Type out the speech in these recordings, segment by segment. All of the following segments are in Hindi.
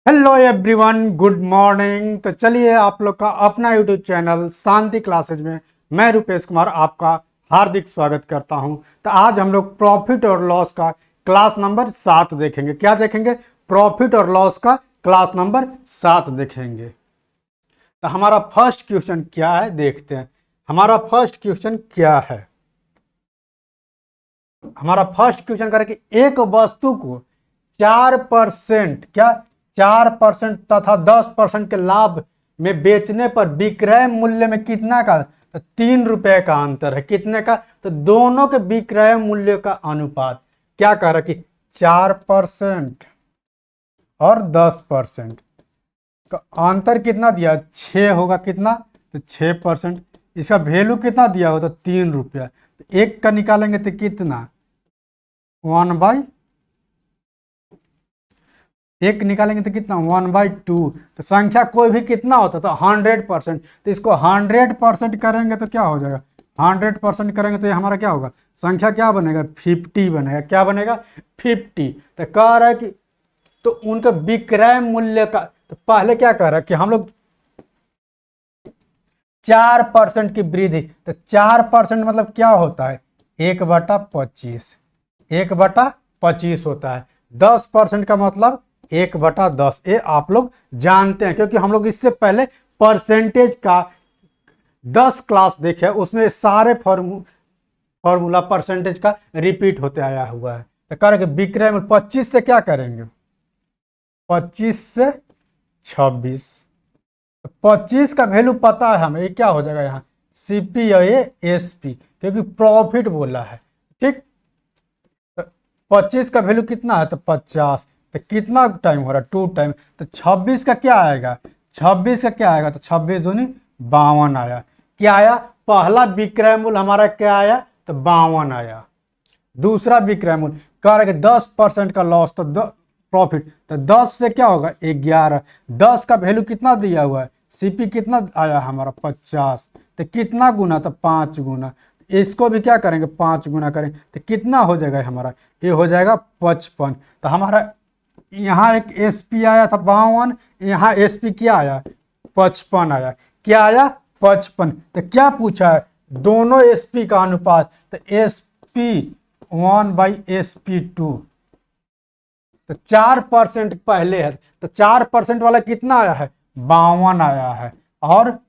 Hello everyone, good morning. तो चलिए आप लोग का अपना यूट्यूब चैनल शांति क्लासेज में मैं रुपेश कुमार आपका हार्दिक स्वागत करता हूं। तो आज हम लोग प्रॉफिट और लॉस का क्लास नंबर 7 देखेंगे। क्या देखेंगे? प्रॉफिट और लॉस का क्लास नंबर 7 देखेंगे। तो हमारा फर्स्ट क्वेश्चन क्या है देखते हैं। हमारा फर्स्ट क्वेश्चन क्या है? हमारा फर्स्ट क्वेश्चन करें कि एक वस्तु को 4% क्या 4% तथा 10% के लाभ में बेचने पर विक्रय मूल्य में कितना का? तो 3 रुपए का अंतर है। कितने का? तो दोनों के विक्रय मूल्य का अनुपात क्या कह रहा है कि 4% और 10% का अंतर कितना दिया? 6 होगा। कितना? तो 6%। इसका वैल्यू कितना दिया हो? तो 3 रुपया। तो एक का निकालेंगे तो कितना? 1/, एक निकालेंगे तो कितना? 1/2। तो संख्या कोई भी कितना होता है? तो 100%। तो इसको 100% करेंगे तो क्या हो जाएगा? 100% करेंगे तो ये हमारा क्या होगा? संख्या क्या बनेगा? 50 बनेगा। क्या बनेगा? 50। तो कह रहा है कि तो उनका विक्रय मूल्य का, तो पहले क्या कह रहा है कि हम लोग 4% की वृद्धि, तो 4% मतलब क्या होता है? 1/25। 1/25 होता है। 10% का मतलब 1/10। ये आप लोग जानते हैं क्योंकि हम लोग इससे पहले परसेंटेज का 10 क्लास देखे, उसमें सारे फॉर्मूला परसेंटेज का रिपीट होते आया हुआ है। तो करेंगे विक्रय में 25 से क्या करेंगे? 25 से 26। 25 का वैल्यू पता है हमें, ये क्या हो जाएगा? यहाँ सीपी और ये एसपी, क्योंकि प्रॉफिट बोला है। ठीक। 25 का वैल्यू कितना है? तो 50। तो कितना टाइम हो रहा है? 2 टाइम। तो 26 का क्या आएगा? 26 का क्या आएगा? तो 26 दूनी 52 आया। क्या आया? पहला विक्रय मूल्य हमारा क्या आया? तो 52 आया। दूसरा विक्रय मूल्य कह रहे कि 10% का लॉस, तो प्रॉफिट, तो 10 से क्या होगा? 11। 10 का वैल्यू कितना दिया हुआ है? सीपी कितना आया हमारा? 50। तो कितना गुना? तो 5 गुना। इसको भी क्या करेंगे? 5 गुना करेंगे तो कितना हो जाएगा हमारा? ये हो जाएगा 55। तो हमारा यहाँ एक एसपी आया था 52, यहाँ एसपी क्या आया? 55 आया। क्या आया? 55। तो क्या पूछा है? दोनों एसपी का अनुपात, तो एसपी 1/sp2। तो 4% पहले है, तो 4% वाला कितना आया है? 52 आया है। और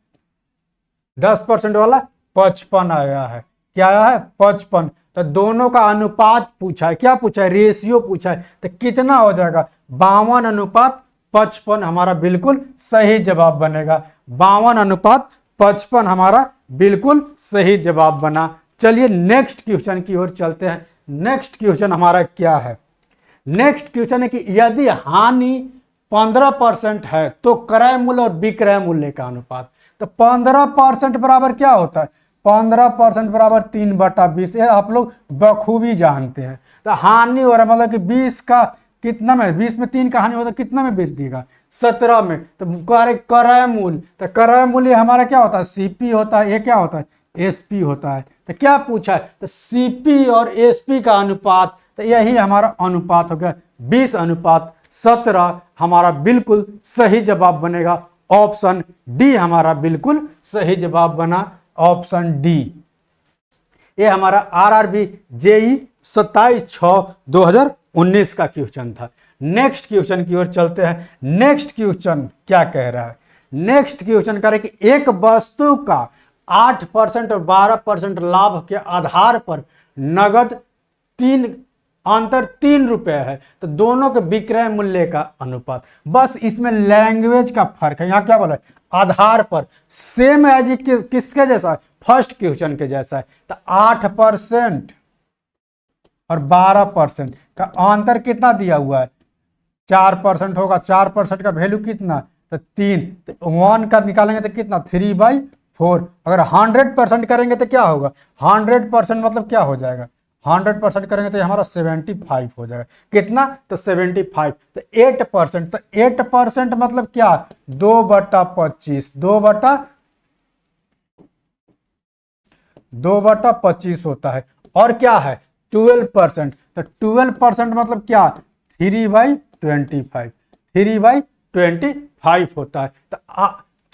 10% वाला 55 आया है। क्या आया है? 55। तो दोनों का अनुपात पूछा है। क्या पूछा है? रेशियो पूछा है। तो कितना हो जाएगा? 52:55 हमारा बिल्कुल सही जवाब बनेगा। 52:55 हमारा बिल्कुल सही जवाब बना। चलिए नेक्स्ट क्वेश्चन की ओर चलते हैं। नेक्स्ट क्वेश्चन हमारा क्या है? नेक्स्ट क्वेश्चन है कि यदि हानि 15% है तो क्रय मूल्य और विक्रय मूल्य का अनुपात। तो 15% बराबर क्या होता है? 15% बराबर 3/20। ये आप लोग बखूबी जानते हैं। तो हानि हो रहा है मतलब कि 20 का कितना में? 20 में 3 का हानि होता है, कितना में बेच देगा? 17 में। तो क्रय मूल्य, तो क्रय मूल्य हमारा क्या होता है? सीपी होता है। ये क्या होता है? एसपी होता है। तो क्या पूछा है? तो सीपी और एसपी का अनुपात, तो यही हमारा अनुपात हो गया 20:17 हमारा बिल्कुल सही जवाब बनेगा। ऑप्शन डी हमारा बिल्कुल सही जवाब बना। Option D. ये हमारा आरआरबी जेई 27/6/2019 का क्वेश्चन था। नेक्स्ट क्वेश्चन की ओर चलते हैं। नेक्स्ट क्वेश्चन क्या कह रहा है? नेक्स्ट क्वेश्चन कह रहा है कि एक वस्तु का 8% और 12% लाभ के आधार पर नगद अंतर 3 रुपए है। तो दोनों के विक्रय मूल्य का अनुपात। बस इसमें लैंग्वेज का फर्क है। यहाँ क्या बोला है? आधार पर। सेम एज किसके जैसा है? फर्स्ट क्वेश्चन के जैसा है। तो 8% और 12% का अंतर कितना दिया हुआ है? 4% होगा। 4% का वैल्यू कितना? तो 3। तो 1 का निकालेंगे तो कितना? 3/4। अगर 100% करेंगे तो क्या होगा? 100% मतलब क्या हो जाएगा? 100% करेंगे तो हमारा 75 हो जाएगा। कितना? तो 75। तो 8%, तो 8% मतलब क्या? 2/25। 2/25 होता है। और क्या है? 12%। तो 12% मतलब क्या? 3/25। 3/25 25 होता है। तो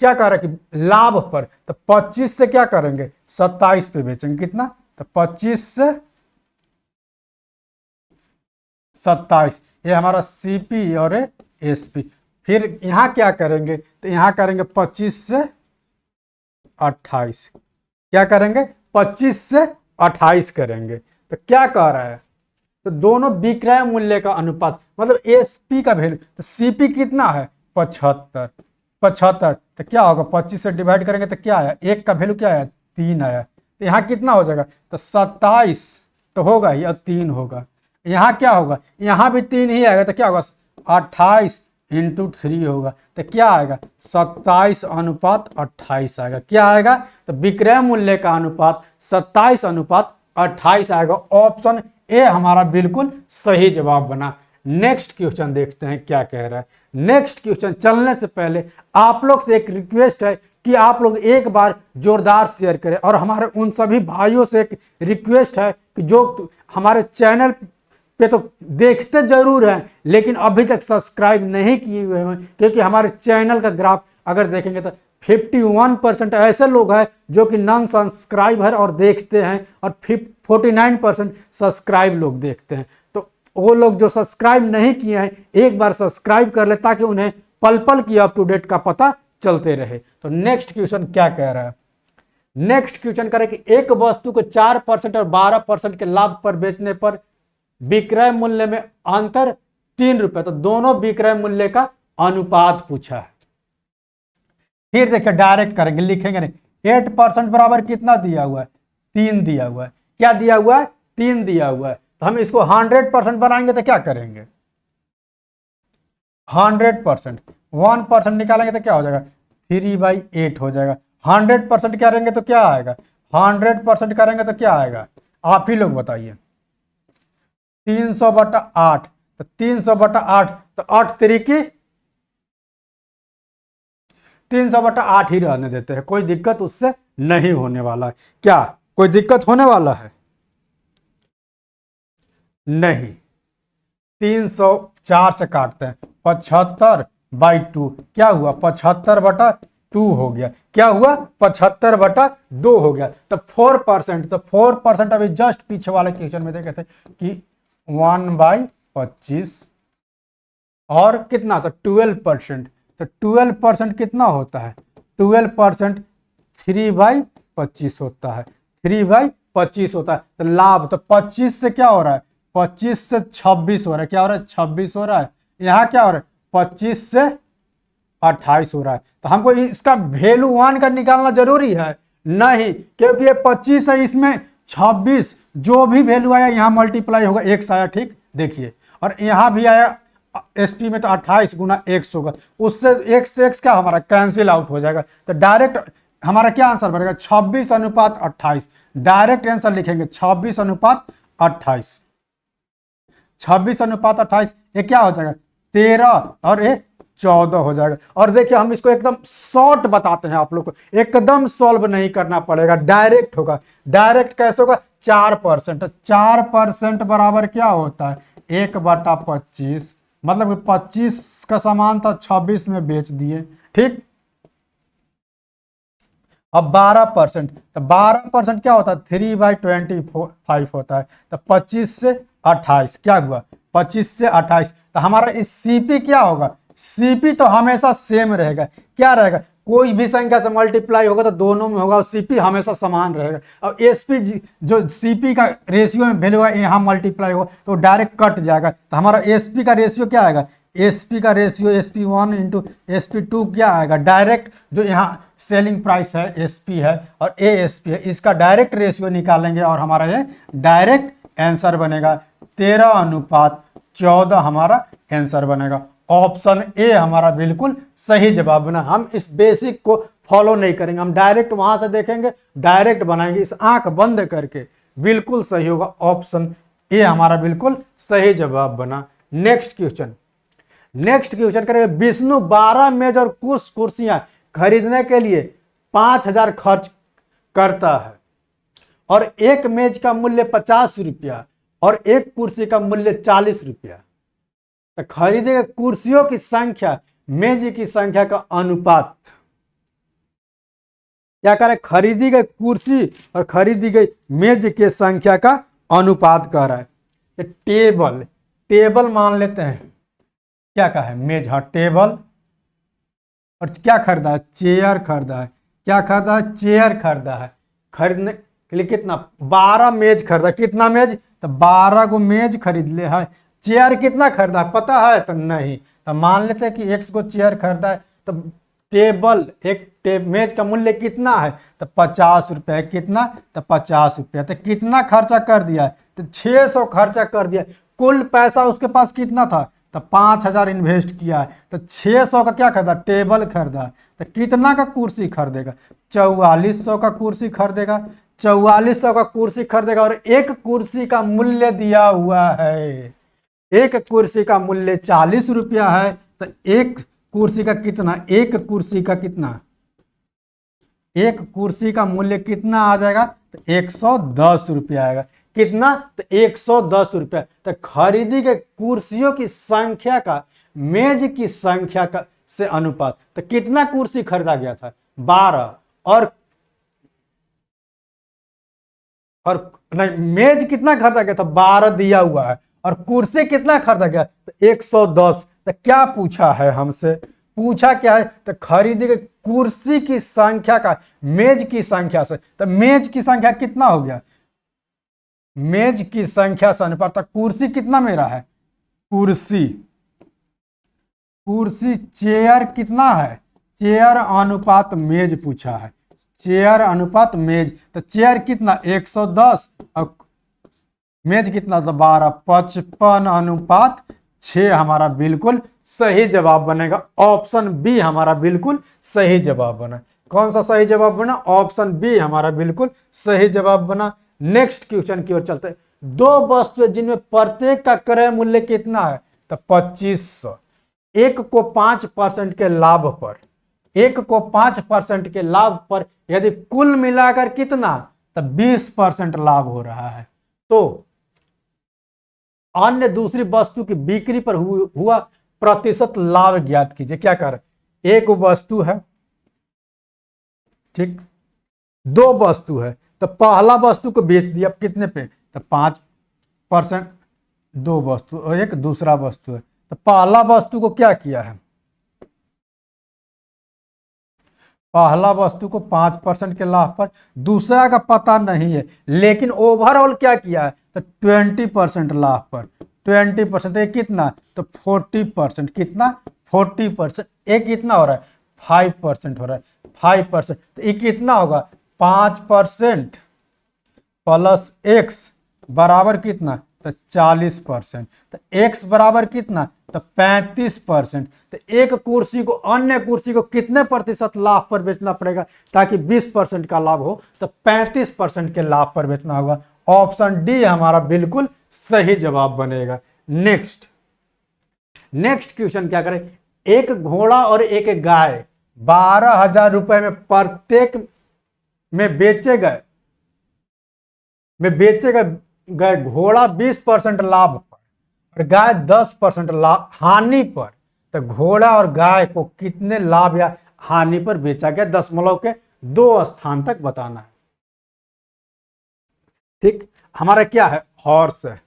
क्या कह रहा है कि लाभ पर, तो 25 से क्या करेंगे 27 पे बेचेंगे, कितना, तो 25 से 27, ये हमारा सीपी और एसपी। फिर यहाँ क्या करेंगे, तो यहाँ करेंगे 25 से 28, क्या करेंगे 25 से 28 करेंगे। तो क्या कह रहा है, तो दोनों विक्रय मूल्य का अनुपात, मतलब एसपी का वैल्यू, तो सीपी कितना है 75, तो क्या होगा 25 से डिवाइड करेंगे तो क्या आया, एक का वैल्यू क्या आया 3 आया। तो यहाँ कितना हो जाएगा, तो 27 तो होगा ही और 3 होगा। यहाँ क्या होगा, यहाँ भी 3 ही आएगा, तो क्या होगा 28 इंटू 3 होगा, तो क्या आएगा 27:28 आएगा। क्या आएगा, तो विक्रय मूल्य का अनुपात 27:28 आएगा। ऑप्शन ए हमारा बिल्कुल सही जवाब बना। नेक्स्ट क्वेश्चन देखते हैं क्या कह रहा है। नेक्स्ट क्वेश्चन चलने से पहले आप लोग से एक रिक्वेस्ट है कि आप लोग एक बार जोरदार शेयर करें, और हमारे उन सभी भाइयों से एक रिक्वेस्ट है कि जो हमारे चैनल पे तो देखते जरूर हैं लेकिन अभी तक सब्सक्राइब नहीं किए हुए हैं, क्योंकि हमारे चैनल का ग्राफ अगर देखेंगे तो 51% ऐसे लोग हैं जो कि नॉन सब्सक्राइबर और देखते हैं, और 49% सब्सक्राइब लोग देखते हैं। तो वो लोग जो सब्सक्राइब नहीं किए हैं एक बार सब्सक्राइब कर ले, ताकि उन्हें पल पल की अप टू डेट का पता चलते रहे। तो नेक्स्ट क्वेश्चन क्या कह रहा है, नेक्स्ट क्वेश्चन कह रहा है कि एक वस्तु को 4% और 12% के लाभ पर बेचने पर विक्रय मूल्य में अंतर 3 रुपए, तो दोनों विक्रय मूल्य का अनुपात पूछा है। फिर देखिए डायरेक्ट करेंगे, लिखेंगे नहीं। 8% बराबर कितना दिया हुआ है, 3 दिया हुआ है। क्या दिया हुआ है, 3 दिया हुआ है। तो हम इसको 100% बनाएंगे तो क्या करेंगे, 100% 1% निकालेंगे तो क्या हो जाएगा 3/8 हो जाएगा। 100% करेंगे तो क्या आएगा, 100% करेंगे तो क्या आएगा, आप ही लोग बताइए। 300/8, तो 300/8, तो 8 तरीके 300/8 ही रहने देते हैं, कोई दिक्कत उससे नहीं होने वाला है। क्या कोई दिक्कत होने वाला है, नहीं। 304 से काटते हैं, 75/2 क्या हुआ 75/2 हो गया। क्या हुआ 75/2 हो गया। तो 4%, तो 4% अभी जस्ट पीछे वाले क्वेश्चन में देखे थे कि 1/25 और कितना था 12%, तो 12% कितना होता है, 12% 3/25 होता है, 3/25 होता है। तो लाभ, तो 25 से क्या हो रहा है, 25 से 26 हो रहा है, क्या हो रहा है 26 हो रहा है। यहाँ क्या हो रहा है 25 से 28 हो रहा है। तो हमको इसका वैल्यू 1 का निकालना जरूरी है, नहीं, क्योंकि ये 25 है, इसमें 26 जो भी वैल्यू आया यहाँ मल्टीप्लाई होगा, x आया, ठीक देखिए, और यहाँ भी आया एसपी में, तो 28 गुना x होगा, उससे x से x क्या हमारा कैंसिल आउट हो जाएगा। तो डायरेक्ट हमारा क्या आंसर बनेगा 26:28। डायरेक्ट आंसर लिखेंगे 26:28, 26:28, ये क्या हो जाएगा 13 और ये 14 हो जाएगा। और देखिए हम इसको एकदम शॉर्ट बताते हैं, आप लोग को एकदम सॉल्व नहीं करना पड़ेगा, डायरेक्ट होगा। डायरेक्ट कैसे होगा 4%, 4% बराबर क्या होता है 1/25, मतलब 25 का सामान था 26 में बेच दिए, ठीक। अब 12%, तो 12% क्या होता है 3/25 होता है। तो 25 से 28 क्या हुआ 25 से 28, तो हमारा इस सीपी क्या होगा, सीपी तो हमेशा सेम रहेगा, क्या रहेगा, कोई भी संख्या से मल्टीप्लाई होगा तो दोनों में होगा, और सीपी हमेशा समान रहेगा। और एसपी जो सीपी का रेशियो में वैल्यू है यहाँ मल्टीप्लाई होगा तो डायरेक्ट कट जाएगा। तो हमारा एसपी का रेशियो क्या आएगा, एसपी का रेशियो SP1 इंटू SP2 क्या आएगा, डायरेक्ट जो यहाँ सेलिंग प्राइस है एसपी है और एएसपी है, इसका डायरेक्ट रेशियो निकालेंगे और हमारा ये डायरेक्ट आंसर बनेगा 13:14 हमारा आंसर बनेगा। ऑप्शन ए हमारा बिल्कुल सही जवाब बना। हम इस बेसिक को फॉलो नहीं करेंगे, हम डायरेक्ट वहां से देखेंगे, डायरेक्ट बनाएंगे, इस आंख बंद करके बिल्कुल सही होगा। ऑप्शन ए हमारा बिल्कुल सही जवाब बना। नेक्स्ट क्वेश्चन, नेक्स्ट क्वेश्चन करेंगे। विष्णु 12 मेज और कुछ कुर्सियां खरीदने के लिए 5,000 खर्च करता है और एक मेज का मूल्य 50 रुपया और एक कुर्सी का मूल्य 40 रुपया। तो खरीदे गए कुर्सियों की संख्या मेज की संख्या का अनुपात क्या करे, खरीदी गई कुर्सी और खरीदी गई मेज के संख्या का अनुपात कह रहा है। टेबल, टेबल मान लेते हैं, क्या कहा है, मेज, हाँ टेबल, और क्या खरीदा है, चेयर खरीदा है, क्या खरीदा है, चेयर खरीदा है। खरीदने के लिए कितना, 12 मेज खरीदा, कितना मेज, तो 12 को मेज खरीद ले है। चेयर कितना खरीदा है पता है, तो नहीं, तो मान लेते हैं कि x को चेयर खरीदा है, तो टेबल मेज का मूल्य कितना है, तो 50 रुपये, कितना, तो 50 रुपये। तो कितना खर्चा कर दिया है, तो 600 खर्चा कर दिया। कुल पैसा उसके पास कितना था, तो 5000 इन्वेस्ट किया है, तो 600 का क्या खरीदा, टेबल खरीदा। तो कितना का कुर्सी खरीदेगा, 4400 का कुर्सी खरीदेगा, 4400 का कुर्सी खरीदेगा। और एक कुर्सी का मूल्य दिया हुआ है, एक कुर्सी का मूल्य 40 रुपया है, तो एक कुर्सी का कितना, एक कुर्सी का कितना, एक कुर्सी का मूल्य कितना आ जाएगा, तो 110 रुपया आएगा। कितना, तो 110 रुपया। तो खरीदी के कुर्सियों की संख्या का मेज की संख्या का से अनुपात, तो कितना कुर्सी खरीदा गया था, 12, और नहीं, मेज कितना खरीदा गया था, 12 दिया हुआ है, और कुर्सी कितना खरीदा गया, तो 110। तो क्या पूछा है हमसे, पूछा क्या है, तो खरीदी गई कुर्सी की संख्या का मेज की संख्या से। तो मेज की संख्या कितना हो गया, मेज की संख्या से अनुपात, तो कुर्सी कितना मेरा है, कुर्सी, कुर्सी, चेयर कितना है, चेयर अनुपात मेज पूछा है, चेयर अनुपात मेज। तो चेयर कितना, 110, और मेज कितना, तो 12, 55 अनुपात 6 हमारा बिल्कुल सही जवाब बनेगा। ऑप्शन बी हमारा बिल्कुल सही जवाब बना। कौन सा सही जवाब बना, ऑप्शन बी हमारा बिल्कुल सही जवाब बना। नेक्स्ट क्वेश्चन की ओर चलते हैं। दो वस्तुएं जिनमें प्रत्येक का क्रय मूल्य कितना है, तो 2500। एक को 5% के लाभ पर, एक को 5% के लाभ पर यदि कुल मिलाकर कितना, तो 20% लाभ हो रहा है, तो अन्य दूसरी वस्तु की बिक्री पर हुआ प्रतिशत लाभ ज्ञात कीजिए। क्या कर, एक वस्तु है, ठीक, दो वस्तु है, तो पहला वस्तु को बेच दिया कितने पे, तो 5%, दो वस्तु और एक दूसरा वस्तु है, तो पहला वस्तु को क्या किया है, पहला वस्तु को 5% के लाभ पर, दूसरा का पता नहीं है, लेकिन ओवरऑल क्या किया है, तो 20% लाभ पर, 20%, एक कितना, तो 40%, कितना, 40%, एक कितना हो रहा है, 5% हो रहा है, 5%, तो ये कितना होगा, 5% प्लस x बराबर कितना, तो 40%, तो x बराबर कितना, तो 35%। तो एक कुर्सी को अन्य कुर्सी को कितने प्रतिशत लाभ पर बेचना पड़ेगा ताकि 20% का लाभ हो, तो 35% के लाभ पर बेचना होगा। ऑप्शन डी हमारा बिल्कुल सही जवाब बनेगा। नेक्स्ट क्वेश्चन क्या करें, एक घोड़ा और एक गाय 12,000 रुपए में प्रत्येक में बेचे गए घोड़ा 20% लाभ पर और गाय 10% लाभ हानि पर, तो घोड़ा और गाय को कितने लाभ या हानि पर बेचा गया, दशमलव के 2 स्थान तक बताना है। ठीक, हमारा क्या है, हॉर्स है,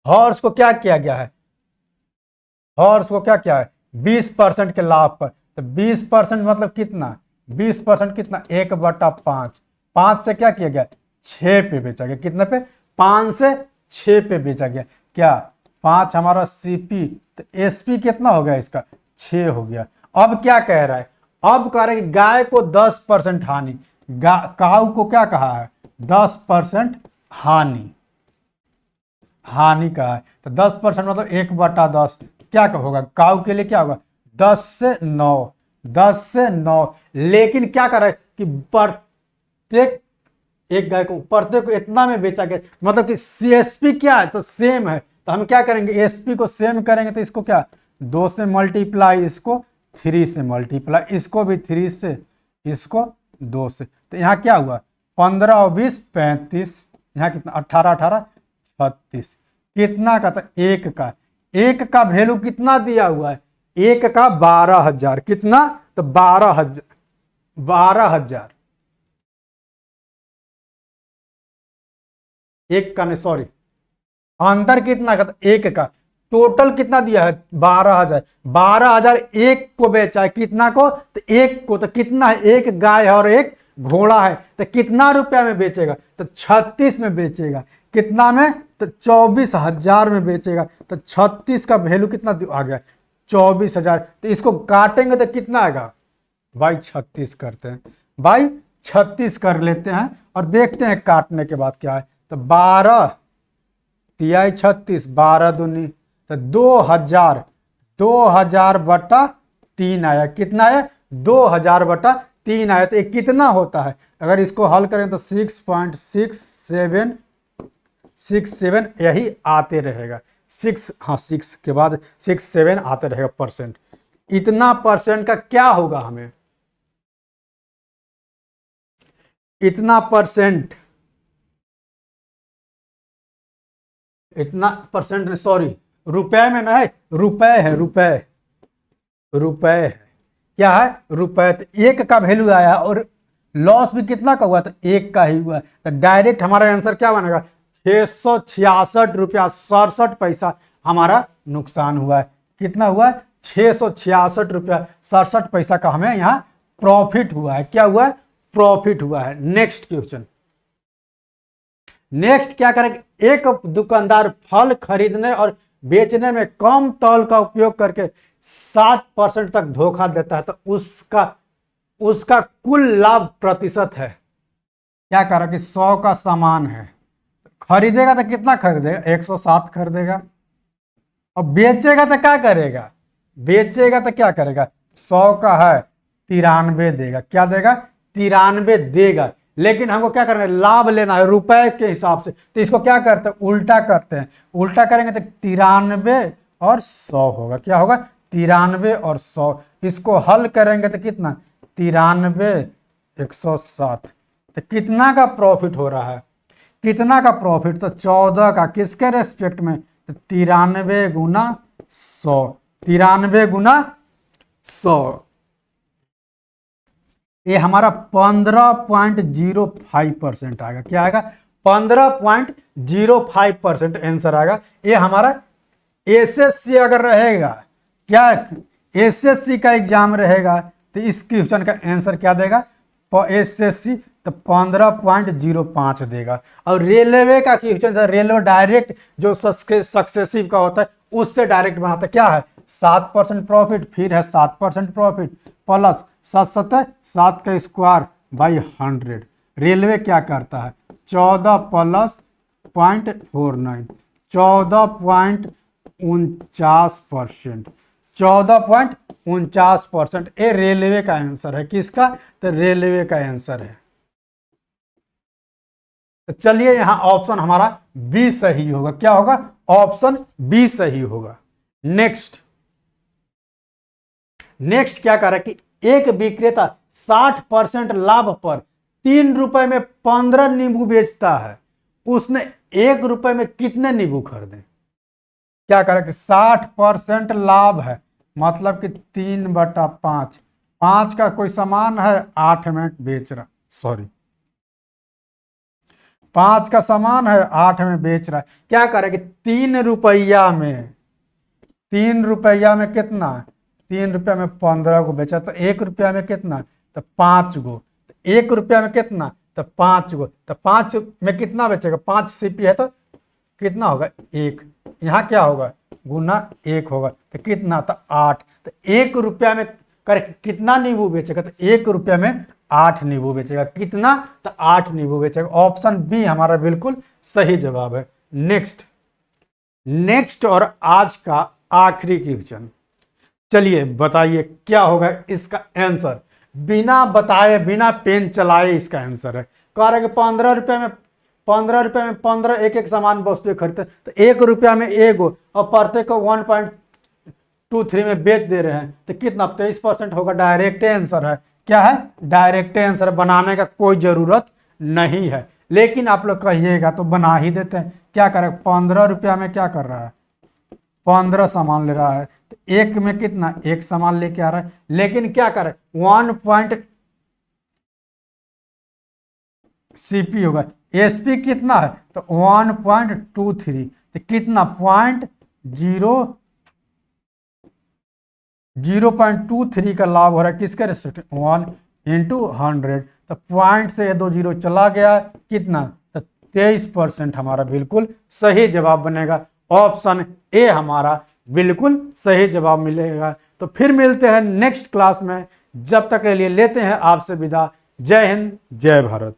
हॉर्स को क्या किया गया है, हॉर्स को क्या किया है 20% के लाभ पर, तो 20% मतलब कितना, 20% कितना, 1/5, 5 से क्या किया गया, 6 पे बेचा गया, कितने पे, 5 से 6 पे बेचा गया। क्या 5 हमारा सीपी, तो एसपी कितना हो गया इसका, 6 हो गया। अब क्या कह रहा है, अब कह रहा है कि गाय को 10% हानि, काऊ को क्या कहा है, 10% हानि कहा है, तो 10% मतलब 1/10 क्या होगा, काऊ के लिए क्या होगा, 10 से 9, लेकिन क्या कर रहा है कि प्रत्येक एक गाय को प्रत्येक को इतना में बेचा गया, मतलब कि सीएसपी क्या है, तो सेम है, तो हम क्या करेंगे, एसपी को सेम करेंगे, तो इसको क्या 2 से मल्टीप्लाई, इसको 3 से मल्टीप्लाई, इसको भी 3 से, इसको 2 से, तो यहाँ क्या हुआ 15 और 20 35, यहाँ कितना 18 36, कितना का, तो एक का वैल्यू कितना दिया हुआ है, एक का 12,000, कितना? तो 12,000, 12,000। एक का नहीं, सॉरी, अंतर कितना का? तो एक का। टोटल कितना दिया है? 12,000। 12,000 एक को बेचा है, कितना को? तो एक को। तो कितना है? एक गाय है और एक घोड़ा है, तो कितना रुपया में बेचेगा? तो 36 में बेचेगा। कितना में? तो 24,000 में बेचेगा। तो 36 का वैल्यू कितना आ गया? 24,000। तो इसको काटेंगे तो कितना आएगा भाई? 36 करते हैं भाई, 36 कर लेते हैं और देखते हैं काटने के बाद क्या है। तो 12 तिहाई 36, 12 दूनी, तो 2,000, 2,000 बटा 3 आया। कितना है? 2,000 बटा 3 आया। तो ये कितना होता है? अगर इसको हल करें तो 6.67 यही आते रहेगा। 6, हाँ 6 के बाद 6-7 आते रहेगा परसेंट। इतना परसेंट का क्या होगा हमें? इतना परसेंट, इतना परसेंट नहीं, सॉरी, रुपए में ना है, रुपए है, रुपए, रुपए है। क्या है? रुपए। तो एक का वैल्यू आया और लॉस भी कितना का हुआ? तो एक का ही हुआ। तो डायरेक्ट हमारा आंसर क्या बनेगा? 666 रुपया 67 पैसा हमारा नुकसान हुआ है। कितना हुआ है? 666 रुपया 67 पैसा का हमें यहाँ प्रॉफिट हुआ है। क्या हुआ है? प्रॉफिट हुआ है। Next question. नेक्स्ट क्या करेंगे? एक दुकानदार फल खरीदने और बेचने में कम तौल का उपयोग करके 7% तक धोखा देता है, तो उसका कुल लाभ प्रतिशत है। क्या करा कि 100 का सामान है, खरीदेगा तो कितना खरीदेगा? 107 खरीदेगा। और बेचेगा तो क्या करेगा? बेचेगा तो क्या करेगा? 100 का है, 93 देगा। क्या देगा? 93 देगा। लेकिन हमको क्या करना है? लाभ लेना है रुपए के हिसाब से। तो इसको क्या करते हैं? उल्टा करते हैं। उल्टा करेंगे तो 93 और 100 होगा। क्या होगा? 93 और 100। इसको हल करेंगे तो कितना? 93, 107। तो कितना का प्रॉफिट हो रहा है? कितना का प्रॉफिट? तो 14 का। किसके रेस्पेक्ट में? तो 93 गुना 100, 93 गुना 100। ये हमारा 15.05% आएगा। क्या आएगा? 15.05% आंसर आएगा। ये हमारा एसएससी अगर रहेगा, क्या एसएससी का एग्जाम रहेगा, तो इस क्वेश्चन का आंसर क्या देगा? एसएससी तो 15.05 देगा। और रेलवे का क्वेश्चन, रेलवे डायरेक्ट जो सक्सेसिव का होता है उससे डायरेक्ट बनाता है। क्या है? 7% प्रॉफिट, फिर है 7% प्रॉफिट प्लस 7 का स्क्वायर बाई 100। रेलवे क्या करता है? 14 प्लस 0.49, 14.49%, 14.49%। ये रेलवे का आंसर है। किसका? तो रेलवे का आंसर है। तो चलिए यहां ऑप्शन हमारा बी सही होगा। क्या होगा? ऑप्शन बी सही होगा। नेक्स्ट क्या कर रहा है कि एक विक्रेता 60% लाभ पर 3 रुपए में 15 नींबू बेचता है। उसने 1 रुपए में कितने नींबू खरीदे? क्या कर रहा है कि 60% लाभ है, मतलब कि 3/5। 5 का कोई सामान है, 8 में बेच रहा, सॉरी 5 का सामान है, 8 में बेच रहा है। क्या करे कि 3 रुपया में, 3 रुपया में कितना? 3 रुपया में 15 को बेचा, तो 1 रुपया में कितना? तो 5 गो। 1 रुपया में कितना? तो 5 गो। तो 5 में कितना बेचेगा? 5 सीपी है तो कितना होगा? 1। यहाँ क्या होगा? गुना 1 होगा, तो कितना? तो 8। तो 1 रुपया में कर कितना नींबू बेचेगा? तो 1 रुपया में 8 नींबू बेचेगा। कितना? तो 8 नींबू बेचेगा। ऑप्शन बी हमारा बिल्कुल सही जवाब है। नेक्स्ट और आज का आखिरी क्वेश्चन। चलिए बताइए क्या होगा इसका आंसर। बिना बताए, बिना पेन चलाए इसका आंसर है। कह रहे कि 15 रुपये में 15 एक सामान वस्तु खरीदते, तो 1 रुपया में 1 और प्रत्येक को 1.23 में बेच दे रहे हैं, तो कितना? 23% होगा। डायरेक्ट आंसर है। क्या है? Direct answer. बनाने का कोई जरूरत नहीं है, लेकिन आप लोग कहिएगा तो बना ही देते हैं। क्या करें? 15 रुपया में क्या कर रहा है? 15 सामान ले रहा है, तो एक में कितना, एक सामान लेके आ रहा है, लेकिन क्या कर रहा है 1 पॉइंट सीपी होगा, एसपी कितना है तो 1.23, तो कितना 0.23 का लाभ हो रहा है किसके रेस्पेक्ट 1/100, तो पॉइंट से ये 2 जीरो चला गया, कितना तो 23% हमारा बिल्कुल सही जवाब बनेगा। ऑप्शन ए हमारा बिल्कुल सही जवाब मिलेगा। तो फिर मिलते हैं नेक्स्ट क्लास में, जब तक के लिए लेते हैं आपसे विदा। जय हिंद, जय भारत।